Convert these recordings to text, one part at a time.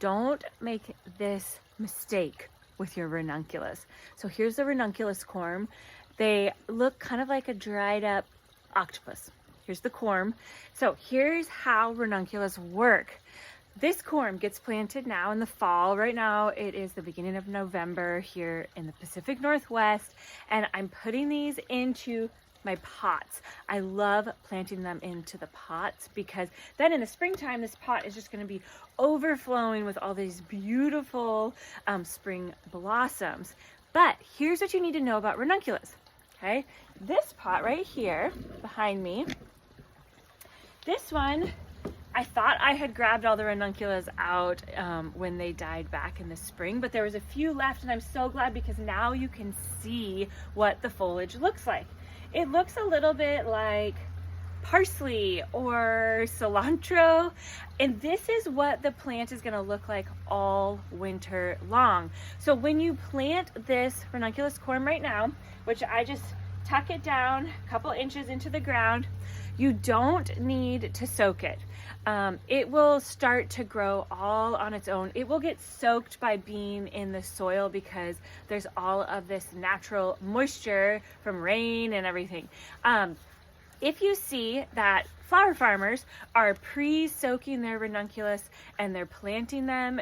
don't make this mistake with your ranunculus. So here's the ranunculus corm. They look kind of like a dried up octopus. Here's the corm. So here's how ranunculus work. This corm gets planted now in the fall. Right now it is the beginning of November here in the Pacific Northwest, and I'm putting these into my pots. I love planting them into the pots because then in the springtime, this pot is just going to be overflowing with all these beautiful spring blossoms. But here's what you need to know about ranunculus. Okay, this pot right here behind me, this one, I thought I had grabbed all the ranunculus out when they died back in the spring, but there was a few left, and I'm so glad because now you can see what the foliage looks like. It looks a little bit like parsley or cilantro, and this is what the plant is going to look like all winter long. So when you plant this ranunculus corm right now, which I just tuck it down a couple inches into the ground, you don't need to soak it. It will start to grow all on its own. It will get soaked by being in the soil because there's all of this natural moisture from rain and everything. If you see that flower farmers are pre-soaking their ranunculus and they're planting them,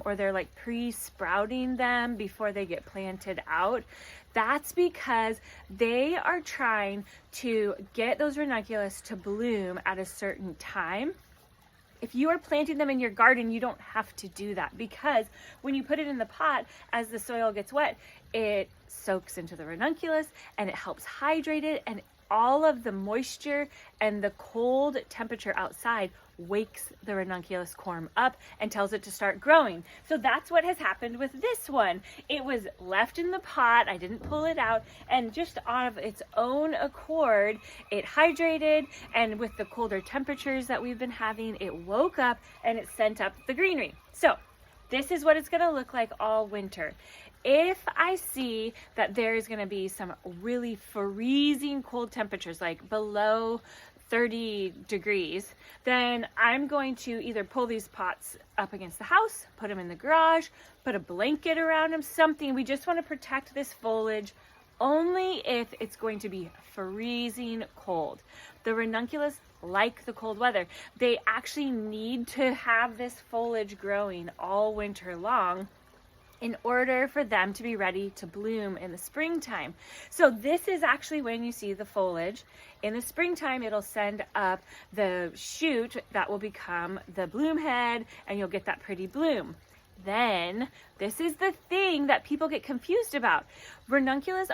or they're like pre-sprouting them before they get planted out, that's because they are trying to get those ranunculus to bloom at a certain time. If you are planting them in your garden, you don't have to do that because when you put it in the pot, as the soil gets wet, it soaks into the ranunculus and it helps hydrate it, and all of the moisture and the cold temperature outside wakes the ranunculus corm up and tells it to start growing. So that's what has happened with this one. It was left in the pot, I didn't pull it out, and just of its own accord, it hydrated, and with the colder temperatures that we've been having, it woke up and it sent up the greenery. So this is what it's going to look like all winter. If I see that there's going to be some really freezing cold temperatures, like below 30 degrees, then I'm going to either pull these pots up against the house, put them in the garage, put a blanket around them, something. We just want to protect this foliage only if it's going to be freezing cold. The ranunculus like the cold weather. They actually need to have this foliage growing all winter long in order for them to be ready to bloom in the springtime. So this is actually when you see the foliage. In the springtime, it'll send up the shoot that will become the bloom head, and you'll get that pretty bloom. Then, this is the thing that people get confused about. Ranunculus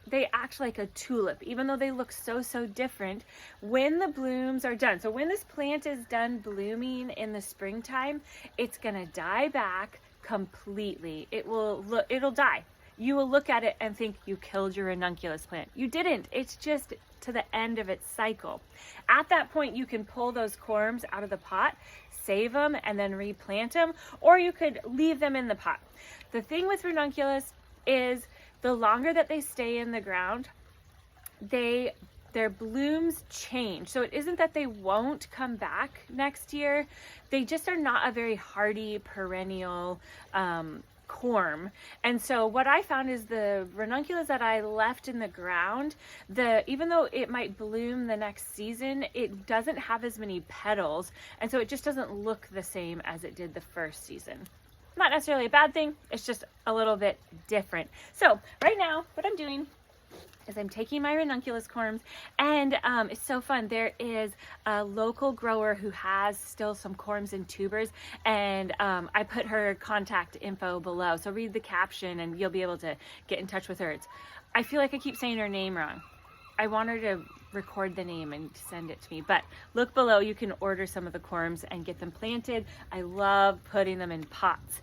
they act like a tulip, even though they look so different when the blooms are done. So when this plant is done blooming in the springtime, it's gonna die back completely. It'll die. You will look at it and think you killed your ranunculus plant. You didn't. It's just to the end of its cycle. At that point, you can pull those corms out of the pot, save them, and then replant them, or you could leave them in the pot. The thing with ranunculus is the longer that they stay in the ground, their blooms change. So it isn't that they won't come back next year. They just are not a very hardy perennial corm. And so what I found is the ranunculus that I left in the ground, even though it might bloom the next season, it doesn't have as many petals. And so it just doesn't look the same as it did the first season. Not necessarily a bad thing, it's just a little bit different. So right now, what I'm doing is I'm taking my ranunculus corms, and it's so fun. There is a local grower who has still some corms and tubers, and I put her contact info below. So read the caption and you'll be able to get in touch with her. I feel like I keep saying her name wrong. I want her to record the name and send it to me, but look below. You can order some of the corms and get them planted. I love putting them in pots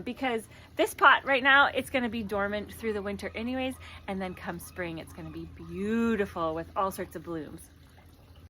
because this pot right now, it's going to be dormant through the winter anyways, and then come spring, it's going to be beautiful with all sorts of blooms.